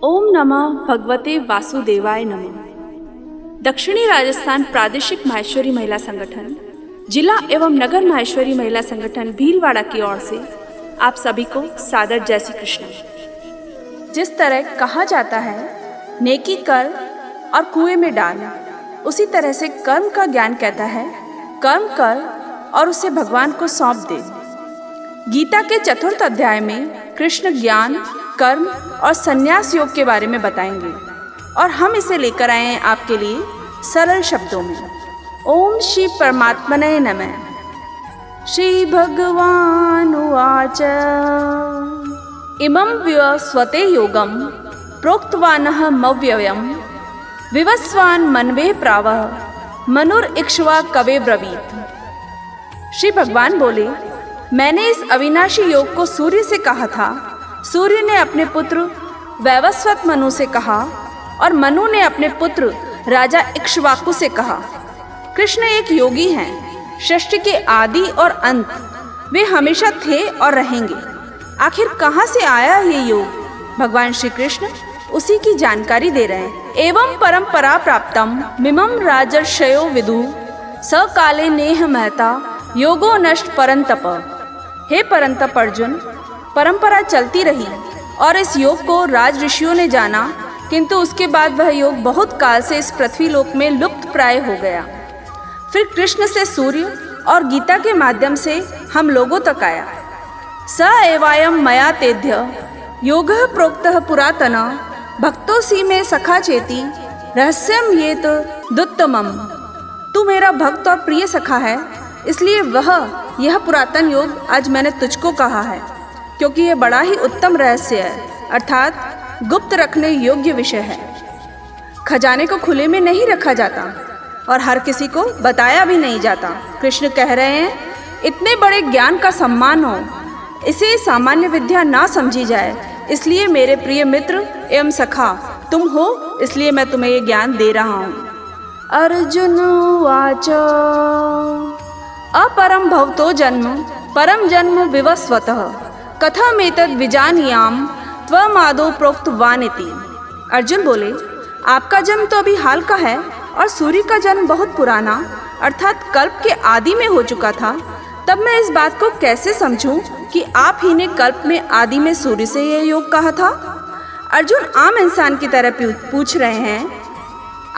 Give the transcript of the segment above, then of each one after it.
ओम नमः भगवते वासुदेवाय नमः। दक्षिणी राजस्थान प्रादेशिक माहेश्वरी महिला संगठन, जिला एवं नगर माहेश्वरी महिला संगठन भीलवाड़ा की ओर से आप सभी को सादर जय श्री कृष्ण। जिस तरह कहा जाता है नेकी कर और कुएं में डाल, उसी तरह से कर्म का ज्ञान कहता है कर्म कर और उसे भगवान को सौंप दे। गीता के चतुर्थ अध्याय में कृष्ण ज्ञान, कर्म और संन्यास योग के बारे में बताएंगे और हम इसे लेकर आए हैं आपके लिए सरल शब्दों में। ओम श्री परमात्मने नमः। श्री भगवान उवाच इमं विवस्वते योगं प्रोक्तवानः मव्ययं विवस्वान् मनवे प्रावः मनुरिक्ष्वा कवे ब्रवीत। श्री भगवान बोले, मैंने इस अविनाशी योग को सूर्य से कहा था, सूर्य ने अपने पुत्र वैवस्वत मनु से कहा और मनु ने अपने पुत्र राजा इक्ष्वाकु से कहा। कृष्ण एक योगी हैं, सृष्टि के आदि और अंत, वे हमेशा थे और रहेंगे। आखिर कहाँ से आया ये योग? भगवान श्री कृष्ण उसी की जानकारी दे रहे हैं। एवं परंपरा प्राप्तम मिमम राजर्षयो विदु स काले नेह महता योगो नष्ट परंतप। हे परंतप अर्जुन, परंपरा चलती रही और इस योग को राज ऋषियों ने जाना, किंतु उसके बाद वह योग बहुत काल से इस पृथ्वी लोक में लुप्त प्राय हो गया। फिर कृष्ण से सूर्य और गीता के माध्यम से हम लोगों तक आया। स एवायम मया तेद्य योगः प्रोक्तः पुरातन भक्तोसी में सखा चेति रहस्यम येत दुत्तमम्। तू मेरा भक्त और प्रिय सखा है, इसलिए यह पुरातन योग आज मैंने तुझको कहा है, क्योंकि यह बड़ा ही उत्तम रहस्य है, अर्थात गुप्त रखने योग्य विषय है। खजाने को खुले में नहीं रखा जाता और हर किसी को बताया भी नहीं जाता। कृष्ण कह रहे हैं, इतने बड़े ज्ञान का सम्मान हो, इसे सामान्य विद्या ना समझी जाए, इसलिए मेरे प्रिय मित्र एवं सखा तुम हो, इसलिए मैं तुम्हें ये ज्ञान दे रहा हूँ। अर्जुन उवाच अपरम भवतो जन्म परम जन्म विवस्वतः कथमेतद् विजानीयाम त्वमादौ प्रोक्तवानिति। अर्जुन बोले, आपका जन्म तो अभी हाल का है और सूर्य का जन्म बहुत पुराना अर्थात कल्प के आदि में हो चुका था, तब मैं इस बात को कैसे समझूं कि आप ही ने कल्प में आदि में सूर्य से यह योग कहा था? अर्जुन आम इंसान की तरह पूछ रहे हैं,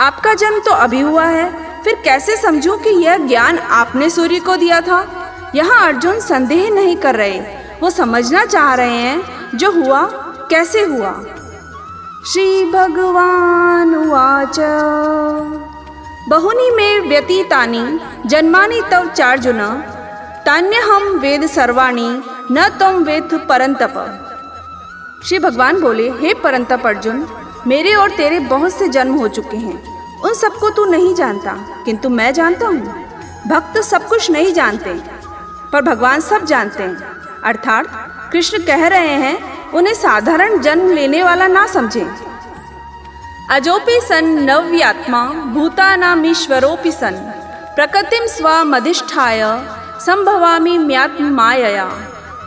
आपका जन्म तो अभी हुआ है, फिर कैसे समझूं कि यह ज्ञान आपने सूर्य को दिया था? यहाँ अर्जुन संदेह नहीं कर रहे, वो समझना चाह रहे हैं जो हुआ कैसे हुआ। श्री भगवान उवाच बहुनि मे व्यतीतानि जन्मानि तव चार्जुन तान्यहं वेद सर्वाणि न त्वं वेत्थ परंतप। श्री भगवान बोले, हे परंतप अर्जुन, मेरे और तेरे बहुत से जन्म हो चुके हैं, उन सबको तू नहीं जानता, किंतु मैं जानता हूँ। भक्त सब कुछ नहीं जानते पर भगवान सब जानते हैं, अर्थात कृष्ण कह रहे हैं उन्हें साधारण जन्म लेने वाला ना समझें। अजोपि सन नव्यात्मा भूतानामीश्वरोपि सन प्रकृतिम स्वमधिष्ठाय संभवामि म्यात्म मायया।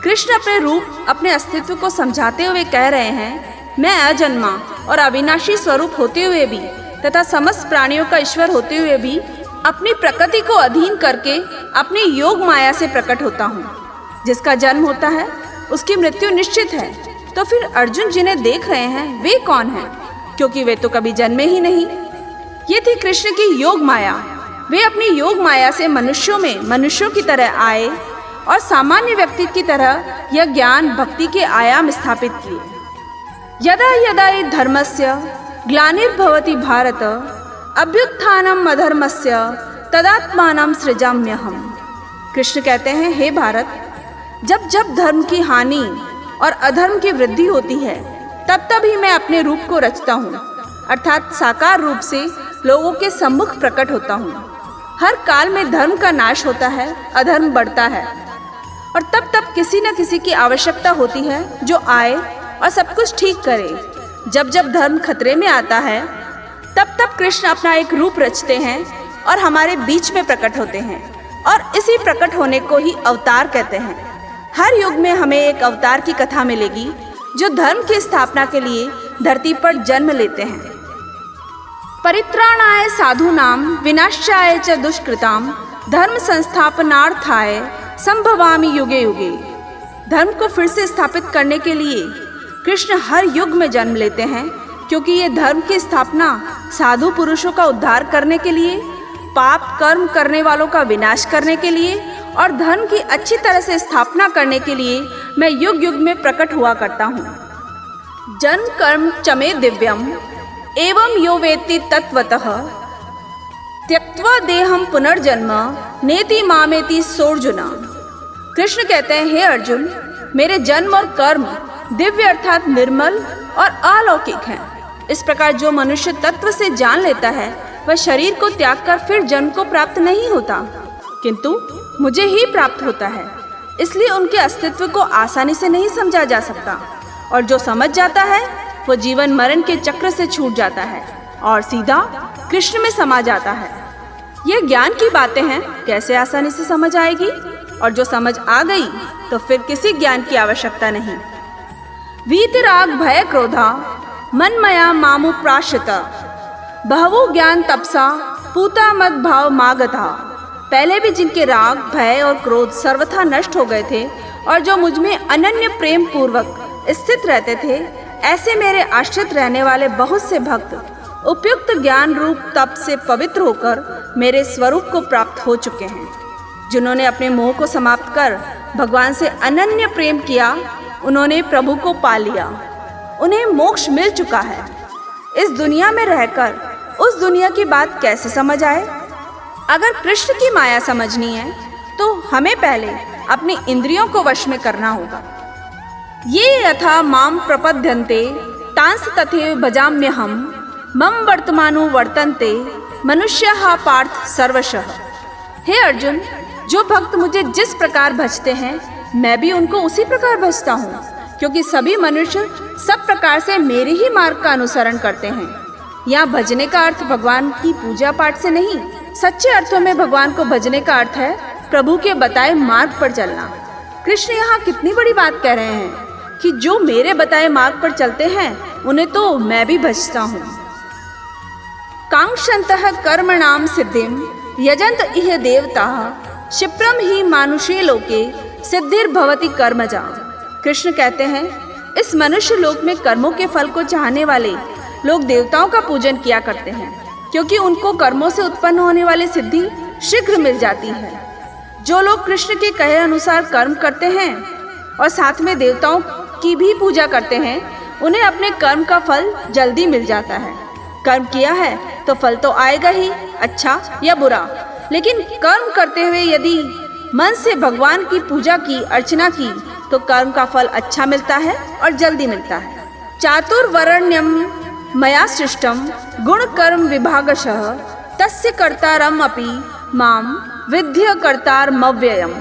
कृष्ण अपने रूप, अपने अस्तित्व को समझाते हुए कह रहे हैं, मैं अजन्मा और अविनाशी स्वरूप होते हुए भी तथा समस्त प्राणियों का ईश्वर होते हुए भी अपनी प्रकृति को अधीन करके अपनी योग माया से प्रकट होता हूँ। जिसका जन्म होता है उसकी मृत्यु निश्चित है। तो फिर अर्जुन जिन्हें देख रहे हैं वे कौन हैं? क्योंकि वे तो कभी जन्मे ही नहीं। ये थी कृष्ण की योग माया। वे अपनी योग माया से मनुष्यों की तरह आए और सामान्य व्यक्ति की तरह यह ज्ञान भक्ति के आयाम स्थापित किए। यदा यदा हि धर्मस्य ग्लानिर्भवति भारत अभ्युत्थानम् अधर्मस्य तदात्मानं सृजाम्यहम्। कृष्ण कहते हैं, हे भारत, जब जब धर्म की हानि और अधर्म की वृद्धि होती है तब तब ही मैं अपने रूप को रचता हूँ, अर्थात साकार रूप से लोगों के सम्मुख प्रकट होता हूँ। हर काल में धर्म का नाश होता है, अधर्म बढ़ता है और तब तब किसी न किसी की आवश्यकता होती है जो आए और सब कुछ ठीक करे। जब जब धर्म खतरे में आता है तब तब कृष्ण अपना एक रूप रचते हैं और हमारे बीच में प्रकट होते हैं और इसी प्रकट होने को ही अवतार कहते हैं। हर युग में हमें एक अवतार की कथा मिलेगी जो धर्म की स्थापना के लिए धरती पर जन्म लेते हैं। परित्राणाय साधूनां विनाशाय च दुष्कृतां धर्म संस्थापनार्थाय संभवामि युगे युगे। धर्म को फिर से स्थापित करने के लिए कृष्ण हर युग में जन्म लेते हैं, क्योंकि ये धर्म की स्थापना साधु पुरुषों का उद्धार करने के लिए, पाप कर्म करने वालों का विनाश करने के लिए और धर्म की अच्छी तरह से स्थापना करने के लिए मैं युग युग में प्रकट हुआ करता हूँ। जन्म कर्म चमे दिव्यम एवं यो वेत्ति तत्वतः त्यक्त्वा देहम पुनर्जन्म नेति मामेति सोऽर्जुन। कृष्ण कहते हैं, हे अर्जुन, मेरे जन्म और कर्म दिव्य अर्थात निर्मल और अलौकिक हैं। इस प्रकार जो मनुष्य तत्व से जान लेता है वह शरीर को त्याग कर फिर जन्म को प्राप्त नहीं होता, किंतु मुझे ही प्राप्त होता है। इसलिए उनके अस्तित्व को आसानी से नहीं समझा जा सकता, और जो समझ जाता है वो जीवन मरण के चक्र से छूट जाता है और सीधा कृष्ण में समा जाता है। ये ज्ञान की बातें हैं, कैसे आसानी से समझ आएगी? और जो समझ आ गई तो फिर किसी ज्ञान की आवश्यकता नहीं। वीतराग भय क्रोधा मनमया मामुप्राश्रित बहवो ज्ञान तपसा पूता मद भाव मागधा। पहले भी जिनके राग भय और क्रोध सर्वथा नष्ट हो गए थे और जो मुझ में अनन्य प्रेम पूर्वक स्थित रहते थे, ऐसे मेरे आश्रित रहने वाले बहुत से भक्त उपयुक्त ज्ञान रूप तप से पवित्र होकर मेरे स्वरूप को प्राप्त हो चुके हैं। जिन्होंने अपने मोह को समाप्त कर भगवान से अनन्य प्रेम किया, उन्होंने प्रभु को पा लिया, उन्हें मोक्ष मिल चुका है। इस दुनिया में रहकर उस दुनिया की बात कैसे समझ आए? अगर कृष्ण की माया समझनी है तो हमें पहले अपनी इंद्रियों को वश में करना होगा। ये यथा माम प्रपद्यन्ते तांस तथैव भजाम्यहम् मम वर्तमानो वर्तन्ते मनुष्याः पार्थ सर्वशः। हे अर्जुन, जो भक्त मुझे जिस प्रकार भजते हैं मैं भी उनको उसी प्रकार भजता हूँ, क्योंकि सभी मनुष्य सब प्रकार से मेरे ही मार्ग का अनुसरण करते हैं। यहाँ भजने का अर्थ भगवान की पूजा पाठ से नहीं, सच्चे अर्थों में भगवान को भजने का अर्थ है प्रभु के बताए मार्ग पर चलना। कृष्ण यहाँ कितनी बड़ी बात कह रहे हैं कि जो मेरे बताए मार्ग पर चलते हैं उन्हें तो मैं भी भजता हूँ। कांक्षन्तः कर्मणां सिद्धिं यजन्त इह देवताः क्षिप्रम ही मानुषे लोके सिद्धिर्भवति कर्मजा। कृष्ण कहते हैं, इस मनुष्य लोक में कर्मों के फल को चाहने वाले लोग देवताओं का पूजन किया करते हैं, क्योंकि उनको कर्मों से उत्पन्न होने वाली सिद्धि शीघ्र मिल जाती है। जो लोग कृष्ण के कहे अनुसार कर्म करते हैं और साथ में देवताओं की भी पूजा करते हैं, उन्हें अपने कर्म का फल जल्दी मिल जाता है। कर्म किया है तो फल तो आएगा ही, अच्छा या बुरा, लेकिन कर्म करते हुए यदि मन से भगवान की पूजा की, अर्चना की, तो कर्म का फल अच्छा मिलता है और जल्दी मिलता है। चातुर्वर्ण्यम मया सृष्टम गुण कर्म विभागशः तस्य कर्तारम अपि माम विद्य कर्तारमव्ययम्।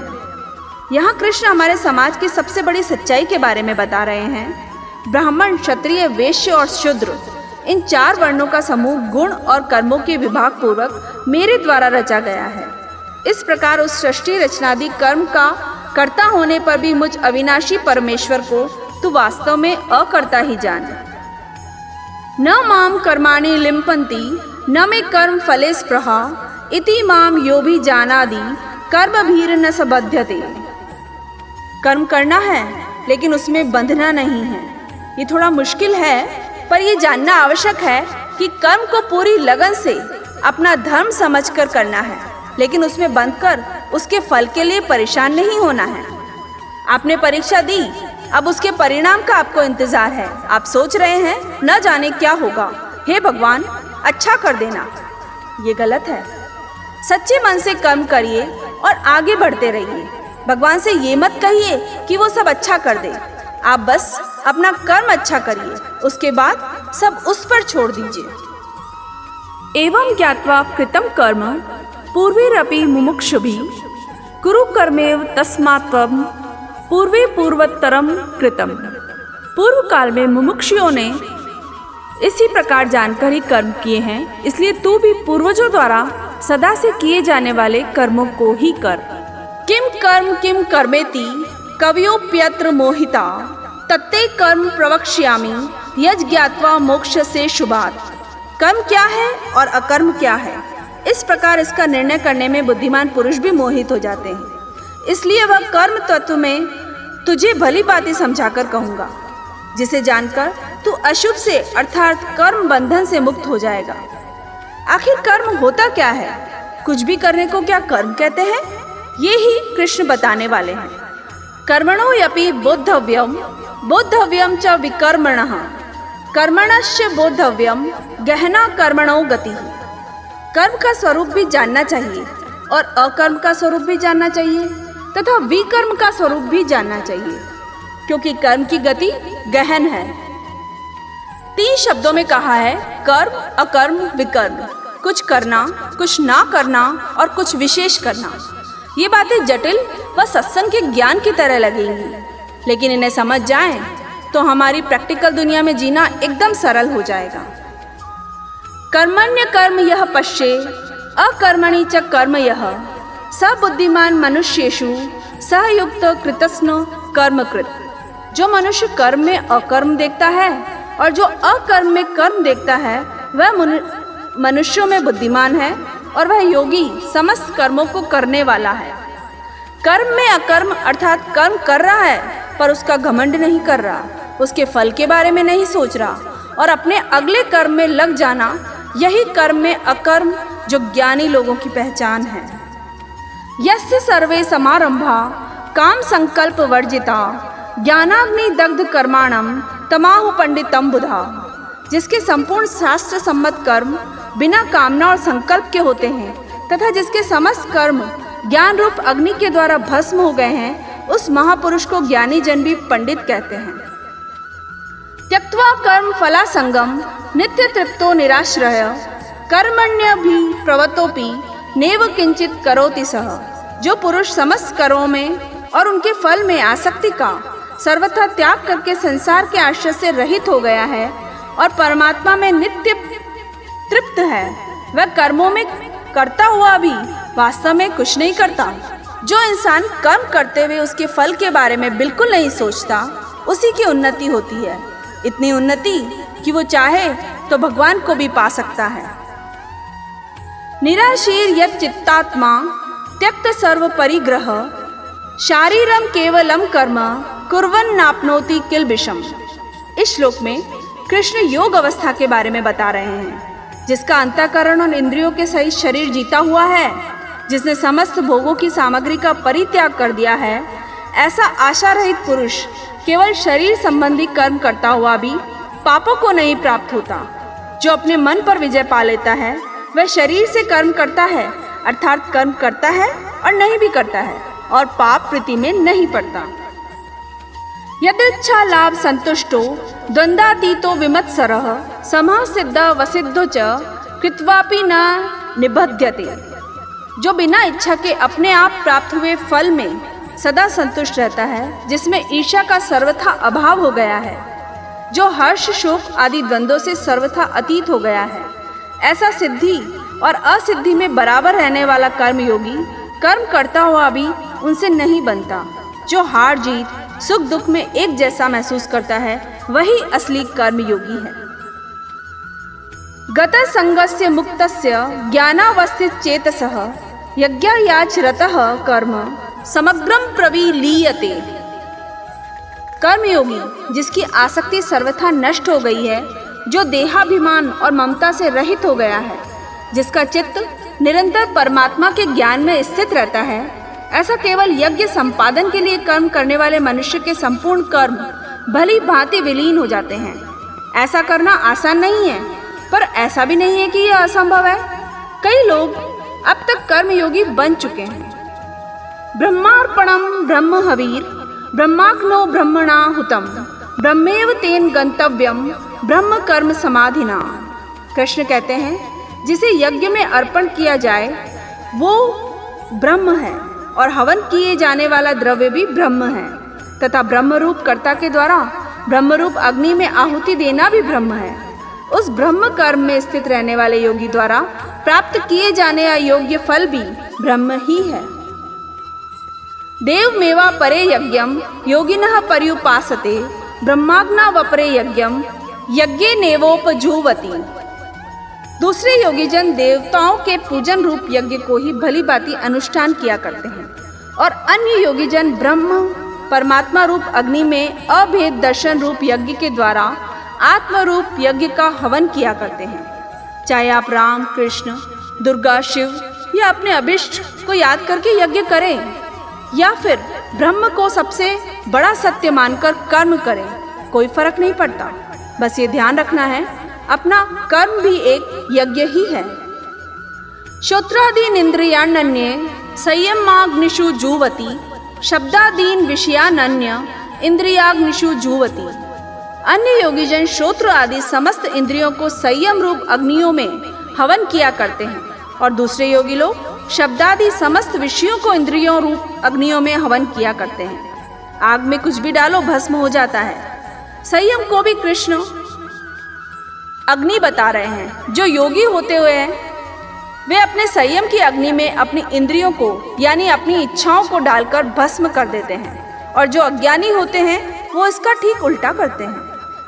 यहाँ कृष्ण हमारे समाज की सबसे बड़ी सच्चाई के बारे में बता रहे हैं। ब्राह्मण, क्षत्रिय, वैश्य और शूद्र, इन 4 वर्णों का समूह गुण और कर्मों के विभाग पूर्वक मेरे द्वारा रचा गया है। इस प्रकार उस सृष्टि रचनादि कर्म का कर्ता होने पर भी मुझ अविनाशी परमेश्वर को तू वास्तव में अकर्ता ही जान। न माम कर्माणि लिम्पन्ति न मे कर्म फले स्पृहा इति माम यो भी जानादि कर्मभिर न सबध्यते। कर्म करना है लेकिन उसमें बंधना नहीं है। ये थोड़ा मुश्किल है, पर यह जानना आवश्यक है कि कर्म को पूरी लगन से अपना धर्म समझकर करना है, लेकिन उसमें बंधकर उसके फल के लिए परेशान नहीं होना है। आपने परीक्षा दी, अब उसके परिणाम का आपको इंतजार है। आप सोच रहे हैं न जाने क्या होगा, हे भगवान अच्छा कर देना। ये गलत है। सच्चे मन से कर्म करिए और आगे बढ़ते रहिए। भगवान से ये मत कहिए कि वो सब अच्छा कर दे। आप बस अपना कर्म अच्छा करिए, उसके बाद सब उस पर छोड़ दीजिए। एवं ज्ञात्वा कृतं कर्म पूर्वैरपि मुमुक्षुभिः कुरु कर्मेव तस्मात् त्वं पूर्वे पूर्वोत्तरम कृतम। पूर्व काल में मुमुक्षुओं ने इसी प्रकार जानकर ही कर्म किए हैं, इसलिए तू भी पूर्वजों द्वारा सदा से किए जाने वाले कर्मों को ही कर। किम कर्मेति कवयोप्यत्र मोहिता तत्ते कर्म प्रवक्ष्यामि यज ज्ञात्वा मोक्ष से शुभात्। कर्म क्या है और अकर्म क्या है, इस प्रकार इसका निर्णय करने में बुद्धिमान पुरुष भी मोहित हो जाते हैं। इसलिए वह कर्म तत्व में तुझे भली बातें समझाकर कहूँगा, जिसे जानकर तू अशुभ से अर्थात कर्म बंधन से मुक्त हो जाएगा। आखिर कर्म होता क्या है, कुछ भी करने को क्या कर्म कहते हैं, ये ही कृष्ण बताने वाले हैं। कर्मणो यपि बोद्धव्यम बोद्धव्यम च विकर्मणः कर्मणश्च बोद्धव्यम गहना कर्मणो गति। कर्म का स्वरूप भी जानना चाहिए और अकर्म का स्वरूप भी जानना चाहिए तथा विकर्म का स्वरूप भी जानना चाहिए, क्योंकि कर्म की गति गहन है। 3 शब्दों में कहा है कर्म, अकर्म, विकर्म। कुछ करना, कुछ ना करना और कुछ विशेष करना। ये बातें जटिल व सत्संग के ज्ञान की तरह लगेंगी, लेकिन इन्हें समझ जाएं तो हमारी प्रैक्टिकल दुनिया में जीना एकदम सरल हो जाएगा। कर्मण्य कर्म यह पश्ये अकर्मणि च कर्म यह स बुद्धिमान मनुष्येषु सहयुक्त कृतस्नो कर्मकृत। जो मनुष्य कर्म में अकर्म देखता है और जो अकर्म में कर्म देखता है वह मनुष्यों में बुद्धिमान है और वह योगी समस्त कर्मों को करने वाला है। कर्म में अकर्म अर्थात कर्म कर रहा है पर उसका घमंड नहीं कर रहा, उसके फल के बारे में नहीं सोच रहा और अपने अगले कर्म में लग जाना, यही कर्म में अकर्म जो ज्ञानी लोगों की पहचान है। यस्य सर्वे समारंभा काम संकल्प वर्जिता ज्ञानाग्नि दग्ध कर्माणम तमाहु पंडितम बुधा। जिसके संपूर्ण शास्त्र सम्मत कर्म बिना कामना और संकल्प के होते हैं तथा जिसके समस्त कर्म ज्ञान रूप अग्नि के द्वारा भस्म हो गए हैं, उस महापुरुष को ज्ञानी जन भी पंडित कहते हैं। त्यक्त्वा कर्म फलासंगम नित्य तृप्तो निराश्रय कर्मण्य भी प्रवतोपि नेव किंचित करोति सह। जो पुरुष समस्त कर्मों में और उनके फल में आसक्ति का सर्वथा त्याग करके संसार के आश्रय से रहित हो गया है और परमात्मा में नित्य तृप्त है, वह कर्मों में करता हुआ भी वास्तव में कुछ नहीं करता। जो इंसान कर्म करते हुए उसके फल के बारे में बिल्कुल नहीं सोचता, उसी की उन्नति होती है। इतनी उन्नति कि वो चाहे तो भगवान को भी पा सकता है। निराशीर यत् चित्तात्मा त्यक्त सर्व परिग्रह शारीरम केवलम कर्म कुर्वन् नाप्नोति किल विषम। इस श्लोक में कृष्ण योग अवस्था के बारे में बता रहे हैं, जिसका अंतःकरण और इंद्रियों के सहित शरीर जीता हुआ है, जिसने समस्त भोगों की सामग्री का परित्याग कर दिया है। ऐसा आशा रहित पुरुष केवल शरीर संबंधी कर्म करता हुआ भी पापों को नहीं प्राप्त होता। जो अपने मन पर विजय पा लेता है वह शरीर से कर्म करता है, अर्थात कर्म करता है और नहीं भी करता है और पाप वृत्ति में नहीं पड़ता। यदिच्छा लाभ संतुष्टो द्वंद्वातीतो विमत्सरः समः सिद्ध वसिद्धो च कृत्वापि न निबध्यते। जो बिना इच्छा के अपने आप प्राप्त हुए फल में सदा संतुष्ट रहता है, जिसमें ईर्ष्या का सर्वथा अभाव हो गया है, जो हर्ष शोक आदि द्वंद्वों से सर्वथा अतीत हो गया है, ऐसा सिद्धि और असिद्धि में बराबर रहने वाला कर्मयोगी कर्म करता हुआ भी उनसे नहीं बनता। जो हार जीत सुख दुख में एक जैसा महसूस करता है, वही असली कर्मयोगी है। गत संगस्य मुक्तस्य ज्ञानावस्थित चेतसः यज्ञायाचरतः कर्म समग्रम प्रविलीयते। कर्मयोगी जिसकी आसक्ति सर्वथा नष्ट हो गई है, जो देहाभिमान और ममता से रहित हो गया है, जिसका चित्त निरंतर परमात्मा के ज्ञान में स्थित रहता है, ऐसा केवल यज्ञ संपादन के लिए कर्म करने वाले मनुष्य के संपूर्ण कर्म भली भांति विलीन हो जाते हैं। ऐसा करना आसान नहीं है, पर ऐसा भी नहीं है कि यह असंभव है। कई लोग अब तक कर्मयोगी बन चुके हैं। ब्रह्मार्पणम ब्रह्म हवीर ब्रह्माग्नो ब्रह्मणा हुतम ब्रह्मेव तेन गंतव्यम ब्रह्म कर्म समाधिना। कृष्ण कहते हैं, जिसे यज्ञ में अर्पण किया जाए वो ब्रह्म है और हवन किए जाने वाला द्रव्य भी ब्रह्म है, तथा ब्रह्मरूप कर्ता के द्वारा ब्रह्मरूप अग्नि में आहुति देना भी ब्रह्म है। उस ब्रह्म कर्म में स्थित रहने वाले योगी द्वारा प्राप्त किए जाने अयोग्य फल भी ब्रह्म ही है। देवमेवा परे यज्ञम योगिनः पर्युपासते ब्रह्माग्ना वपरे यज्ञम यज्ञ नेवोपजुवती। दूसरे योगीजन देवताओं के पूजन रूप यज्ञ को ही भली भांति अनुष्ठान किया करते हैं और अन्य योगीजन ब्रह्म परमात्मा रूप अग्नि में अभेद दर्शन रूप यज्ञ के द्वारा आत्म रूप यज्ञ का हवन किया करते हैं। चाहे आप राम, कृष्ण, दुर्गा, शिव या अपने अभिष्ट को याद करके यज्ञ करें या फिर ब्रह्म को सबसे बड़ा सत्य मानकर कर्म करें, कोई फर्क नहीं पड़ता। बस ये ध्यान रखना है अपना कर्म भी एक यज्ञ ही है। श्रोत्रादीन इंद्रियाण्य संयमाग्निषु जुवति, शब्दादीन विषयानन्य इंद्रियाग्निषु जुवति। अन्य योगीजन श्रोत्र आदि समस्त इंद्रियों को संयम रूप अग्नियों में हवन किया करते हैं और दूसरे योगी लोग शब्दादि समस्त विषयों को इंद्रियों रूप अग्नियों में हवन किया करते हैं। आग में कुछ भी डालो भस्म हो जाता है। संयम को भी कृष्ण अग्नि बता रहे हैं। जो योगी होते हुए हैं वे अपने संयम की अग्नि में अपनी इंद्रियों को यानी अपनी इच्छाओं को डालकर भस्म कर देते हैं और जो अज्ञानी होते हैं वो इसका ठीक उल्टा करते हैं,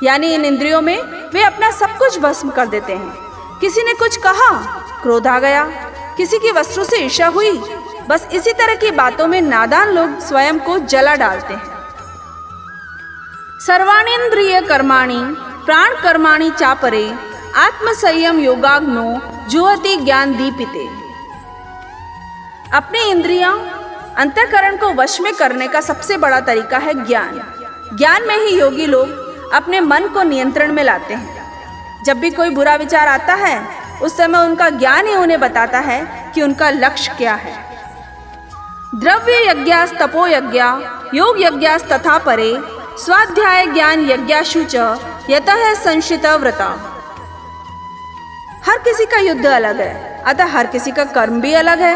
यानी इन इंद्रियों में वे अपना सब कुछ भस्म कर देते हैं। किसी ने कुछ कहा, क्रोध आ गया, किसी की वस्तु से ईर्ष्या हुई, बस इसी तरह की बातों में नादान लोग स्वयं को जला डालते हैं। सर्वाणींद्रिय कर्माणि प्राण कर्माणि चापरे आत्म संयम योगाग्नो जुहति ज्ञान दीपिते। अपनी इंद्रियां अंतःकरण को वश में करने का सबसे बड़ा तरीका है ज्ञान। ज्ञान में ही योगी लोग अपने मन को नियंत्रण में लाते हैं। जब भी कोई बुरा विचार आता है उस समय उनका ज्ञान ही उन्हें बताता है कि उनका लक्ष्य क्या है। द्रव्य यज्ञास तपो यज्ञा योग यज्ञास तथा परे स्वाध्याय ज्ञान यज्ञाशु च यतः संशिता व्रता। हर किसी का युद्ध अलग है, अतः हर किसी का कर्म भी अलग है।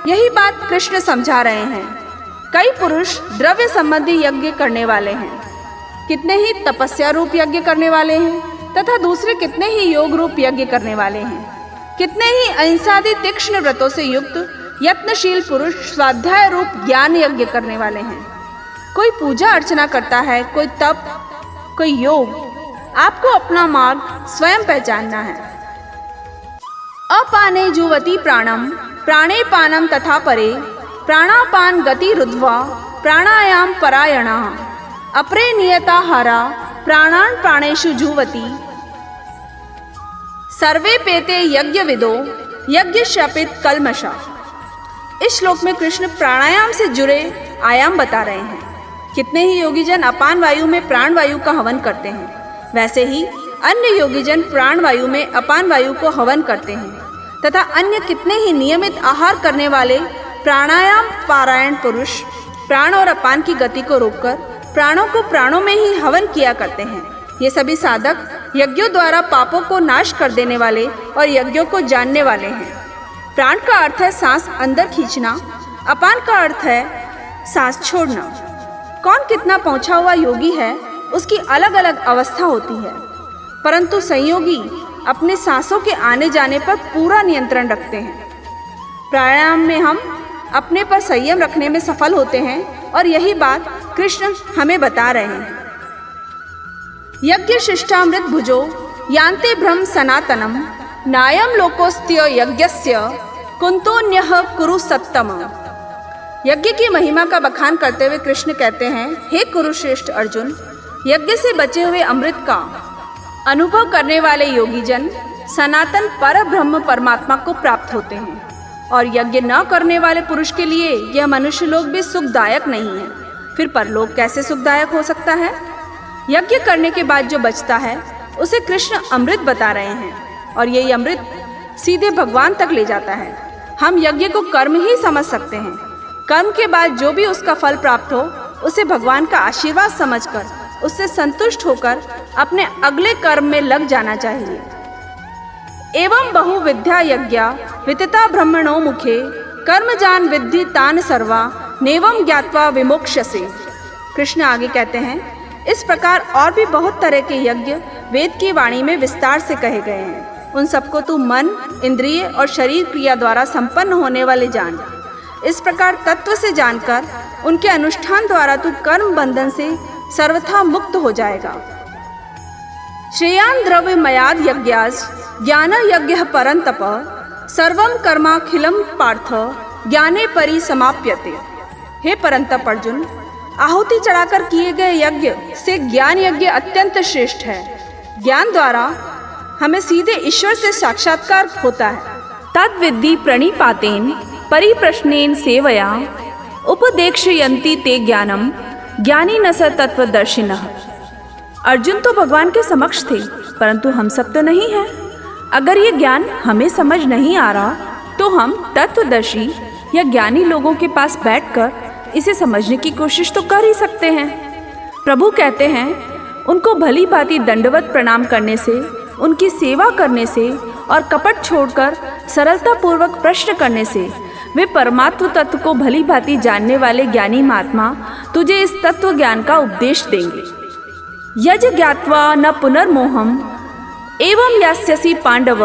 यही बात कृष्ण समझा रहे हैं। कई पुरुष द्रव्य संबंधी यज्ञ करने वाले हैं, कितने ही तपस्या रूप यज्ञ करने वाले हैं तथा दूसरे कितने ही योग रूप यज्ञ करने वाले हैं। कितने ही अहिंसादि तीक्ष्ण व्रतों से युक्त यत्नशील पुरुष स्वाध्याय रूप ज्ञान यज्ञ करने वाले हैं। कोई पूजा अर्चना करता है, कोई तप, कोई योग। आपको अपना मार्ग स्वयं पहचानना है। अपाने जुवति प्राणम प्राणे पानम तथा परे प्राणापान गति रुद्ध्वा प्राणायाम परायणा अपरे नियताहारा प्राणान प्राणेषु जुवति। सर्वे पेते यज्ञ विदो यज्ञ शपित कल्मषा। इस श्लोक में कृष्ण प्राणायाम से जुड़े आयाम बता रहे हैं। कितने ही योगीजन अपान वायु में प्राण वायु का हवन करते हैं, वैसे ही अन्य योगीजन प्राण वायु में अपान वायु को हवन करते हैं तथा अन्य कितने ही नियमित आहार करने वाले प्राणायाम पारायण पुरुष प्राण और अपान की गति को रोककर प्राणों को प्राणों में ही हवन किया करते हैं। ये सभी साधक यज्ञों द्वारा पापों को नाश कर देने वाले और यज्ञों को जानने वाले हैं। प्राण का अर्थ है सांस अंदर खींचना, अपान का अर्थ है सांस छोड़ना। कौन कितना पहुंचा हुआ योगी है उसकी अलग अलग अवस्था होती है, परंतु संयोगी अपने सांसों के आने जाने पर पूरा नियंत्रण रखते हैं। प्राणायाम में हम अपने पर संयम रखने में सफल होते हैं और यही बात कृष्ण हमें बता रहे हैं। यज्ञ शिष्टामृत भुजो यान्ते ब्रह्म सनातनम नायम लोकोस्त्य यज्ञस्य कुंतोन्यः कुरु सत्तम। यज्ञ की महिमा का बखान करते हुए कृष्ण कहते हैं, हे कुरुश्रेष्ठ अर्जुन, यज्ञ से बचे हुए अमृत का अनुभव करने वाले योगीजन सनातन पर ब्रह्म परमात्मा को प्राप्त होते हैं और यज्ञ न करने वाले पुरुष के लिए यह मनुष्य लोक भी सुखदायक नहीं है। फिर परलोक कैसे सुखदायक हो सकता है? यज्ञ करने के बाद जो बचता है उसे कृष्ण अमृत बता रहे हैं और यही अमृत सीधे भगवान तक ले जाता है। हम यज्ञ को कर्म ही समझ सकते हैं। कर्म के बाद जो भी उसका फल प्राप्त हो उसे भगवान का आशीर्वाद समझकर उससे संतुष्ट होकर अपने अगले कर्म में लग जाना चाहिए। एवं बहुविद्या यज्ञा वितता ब्रह्मणो मुखे कर्मजान विद्धि तान सर्वा नेवं ज्ञात्वा विमोक्ष्यसे। कृष्ण आगे कहते हैं, इस प्रकार और भी बहुत तरह के यज्ञ वेद की वाणी में विस्तार से कहे गए हैं। उन सबको तू मन, इंद्रिय और शरीर क्रिया द्वारा संपन्न होने वाले जान। इस प्रकार तत्व से जानकर उनके अनुष्ठान द्वारा तू कर्म बंधन से सर्वथा मुक्त हो जाएगा। श्रेयान् द्रव्यमयाद् यज्ञास् ज्ञान यज्ञ परंतप सर्वं कर्माखिलम पार्थ ज्ञाने परिसमाप्यते। हे परंतप अर्जुन, आहुति चढ़ाकर किए गए यज्ञ से ज्ञान यज्ञ अत्यंत श्रेष्ठ है। ज्ञान द्वारा हमें सीधे ईश्वर से साक्षात्कार होता है। तद विद्धि प्रणिपातेन परिप्रश्नेन सेवया उपदेक्षयन्ति ते ज्ञानम ज्ञानी न स तत्वदर्शिनः। अर्जुन तो भगवान के समक्ष थे, परंतु हम सब तो नहीं हैं। अगर ये ज्ञान हमें समझ नहीं आ रहा तो हम तत्वदर्शी या ज्ञानी लोगों के पास बैठकर इसे समझने की कोशिश तो कर ही सकते हैं। प्रभु कहते हैं, उनको भली भांति दंडवत प्रणाम करने से, उनकी सेवा करने से और कपट छोड़कर सरलता पूर्वक प्रश्न करने से वे परमात्म तत्व को भली भांति जानने वाले ज्ञानी महात्मा तुझे इस तत्व ज्ञान का उपदेश देंगे। यज ज्ञात्वा न पुनर्मोहम एवं यास्यसि पांडव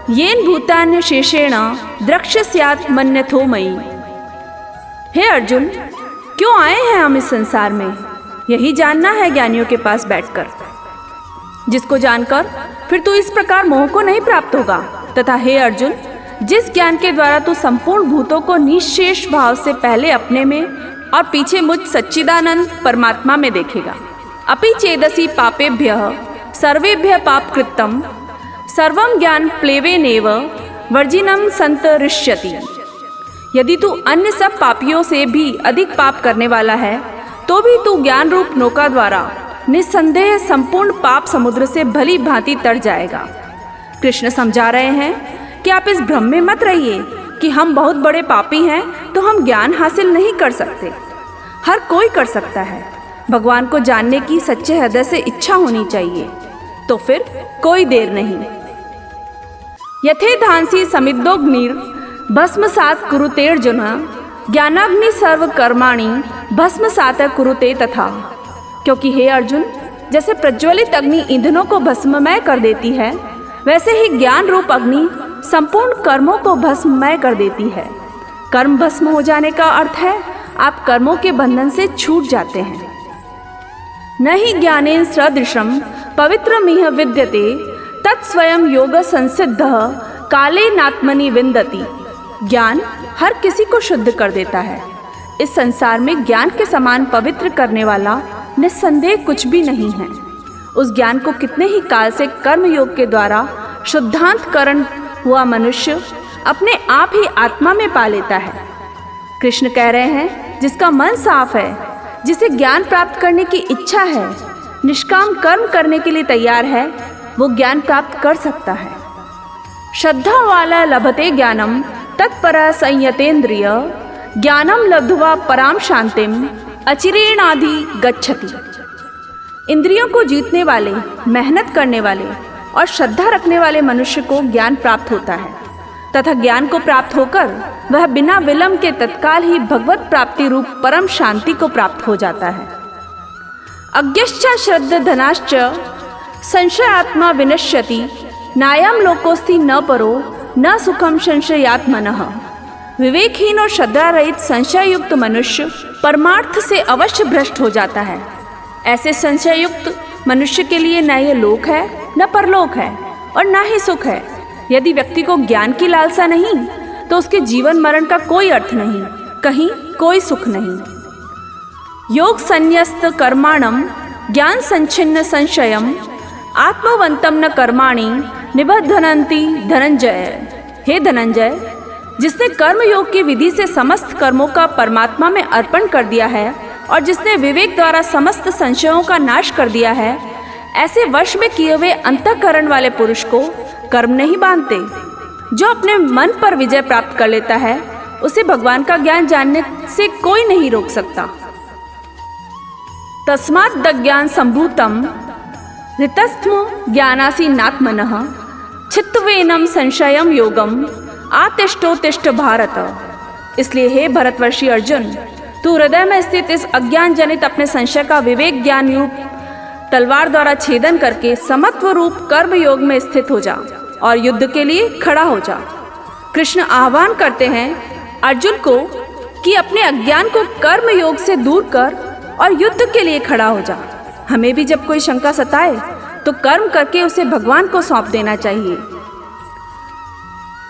येन भूतान्य शेषेण द्रक्ष्यस्यात् मन्यथो मयि। हे अर्जुन, क्यों आए हैं हम इस संसार में? यही जानना है ज्ञानियों के पास बैठकर, जिसको जानकर फिर तू इस प्रकार मोह को नहीं प्राप्त होगा। तथा हे अर्जुन, जिस ज्ञान के द्वारा तू संपूर्ण भूतों को निःशेष भाव से पहले अपने में और पीछे मुझ सच्चिदानंद परमात्मा में देखेगा। अपि चेदसि पापेभ्यः सर्वेभ्यः पापकृतं सर्वं ज्ञान प्लेवेनेव वर्जिनं संतरिष्यति। यदि तू अन्य सब पापियों से भी अधिक पाप करने वाला है तो भी तू ज्ञान रूप नौका द्वारा निस्संदेह संपूर्ण पाप समुद्र से भली भांति तर जाएगा। कृष्ण समझा रहे हैं कि आप इस भ्रम में मत रहिए कि हम बहुत बड़े पापी हैं तो हम ज्ञान हासिल नहीं कर सकते। हर कोई कर सकता है। भगवान को जानने की सच्चे हृदय से इच्छा होनी चाहिए, तो फिर कोई देर नहीं। यथे धांसी समिद्धोग्निर भस्मसात् कुरुतेर्जुन ज्ञानाग्नि सर्व कर्माणि भस्मसात् कुरुते तथा। क्योंकि हे अर्जुन, जैसे प्रज्वलित अग्नि ईंधनों को भस्ममय कर देती है, वैसे ही ज्ञान रूप अग्नि संपूर्ण कर्मों को भस्ममय कर देती है। कर्म भस्म हो जाने का अर्थ है आप कर्मों के बंधन से छूट जाते हैं। न ही ज्ञानेन सदृशम पवित्रमिह विद्यते तत्स्वयं योग संसिद्ध काले नात्मनि विन्दति। ज्ञान हर किसी को शुद्ध कर देता है। इस संसार में ज्ञान के समान पवित्र करने वाला निस्संदेह कुछ भी नहीं है। उस ज्ञान को कितने ही काल से कर्म योग के द्वारा शुद्धांतकरण हुआ मनुष्य अपने आप ही आत्मा में पा लेता है। कृष्ण कह रहे हैं, जिसका मन साफ है, जिसे ज्ञान प्राप्त करने की इच्छा है, निष्काम कर्म करने के लिए तैयार है, वो ज्ञान प्राप्त कर सकता है। श्रद्धा वाला लभते ज्ञानम तत्पर संयतेन्द्रिय ज्ञानम लब्ध्वा पराम शांतिम अचिरेणाधि गच्छति। इंद्रियों को जीतने वाले, मेहनत करने वाले और श्रद्धा रखने वाले मनुष्य को ज्ञान प्राप्त होता है तथा ज्ञान को प्राप्त होकर वह बिना विलंब के तत्काल ही भगवत प्राप्ति रूप परम शांति को प्राप्त हो जाता है। अज्ञश्च श्रद्ध धनाश्च संशयात्मा विनश्यति नायम लोकोस्ति न परो न सुखम संशयात्मनः। विवेकहीन और श्रद्धा रहित संशय युक्त मनुष्य परमार्थ से अवश्य भ्रष्ट हो जाता है। ऐसे संशय युक्त मनुष्य के लिए न ये लोक है, न परलोक है और न ही सुख है। यदि व्यक्ति को ज्ञान की लालसा नहीं तो उसके जीवन मरण का कोई अर्थ नहीं, कहीं कोई सुख नहीं। योग संन्यस्त कर्माणम ज्ञान संचिन्न संशयम आत्मवंतम न कर्माणि निबद्धनन्ति धनंजय। हे धनंजय, जिसने कर्म योग की विधि से समस्त कर्मों का परमात्मा में अर्पण कर दिया है और जिसने विवेक द्वारा समस्त संशयों का नाश कर दिया है, ऐसे वश में किए हुए अंतःकरण वाले पुरुष को कर्म नहीं बांधते। जो अपने मन पर विजय प्राप्त कर लेता है, उसे भगवान का ज्ञान जानने से कोई नहीं रोक सकता। तस्मात् दज्ञान संभूतम ऋतस्थम ज्ञानासीनात्मनः चित्तवेनम संशयम योगम आतिष्ठोतिष्ठ भारत। इसलिए हे भरतवर्षी अर्जुन, तू हृदय में स्थित इस अज्ञान जनित अपने संशय का विवेक ज्ञान रूप तलवार द्वारा छेदन करके समत्व रूप कर्म योग में स्थित हो जा और युद्ध के लिए खड़ा हो जा। कृष्ण आह्वान करते हैं अर्जुन को कि अपने अज्ञान को कर्म योग से दूर कर और युद्ध के लिए खड़ा हो जा। हमें भी जब कोई शंका सताए तो कर्म करके उसे भगवान को सौंप देना चाहिए।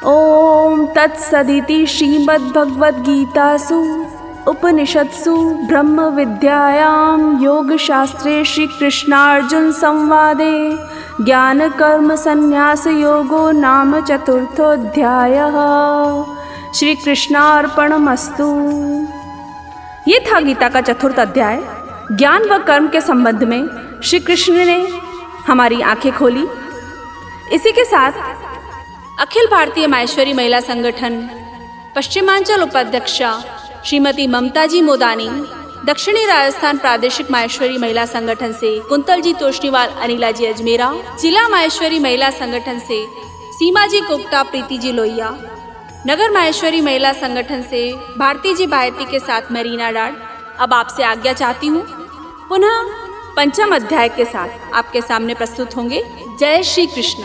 ओम तत्सदिति श्रीमद्भगवद्गीतासु उपनिषत्सु ब्रह्म विद्यायां योगशास्त्रे श्री कृष्णार्जुन संवादे ज्ञान कर्म संन्यास योगो नाम चतुर्थोऽध्यायः। श्री कृष्णार्पणमस्तु। ये था गीता का चतुर्थ अध्याय। ज्ञान व कर्म के संबंध में श्री कृष्ण ने हमारी आंखें खोली। इसी के साथ अखिल भारतीय माहेश्वरी महिला संगठन पश्चिमांचल उपाध्यक्षा श्रीमती ममता जी मोदानी, दक्षिणी राजस्थान प्रादेशिक माहेश्वरी महिला संगठन से कुंतल जी तोष्णीवाल, अनिला जी अजमेरा, जिला माहेश्वरी महिला संगठन से सीमा जी कोकटा, प्रीति जी लोहिया, नगर माहेश्वरी महिला संगठन से भारती जी बायती के साथ मैं रीना डाड अब आपसे आज्ञा चाहती हूँ। पुनः पंचम अध्याय के साथ आपके सामने प्रस्तुत होंगे। जय श्री कृष्ण।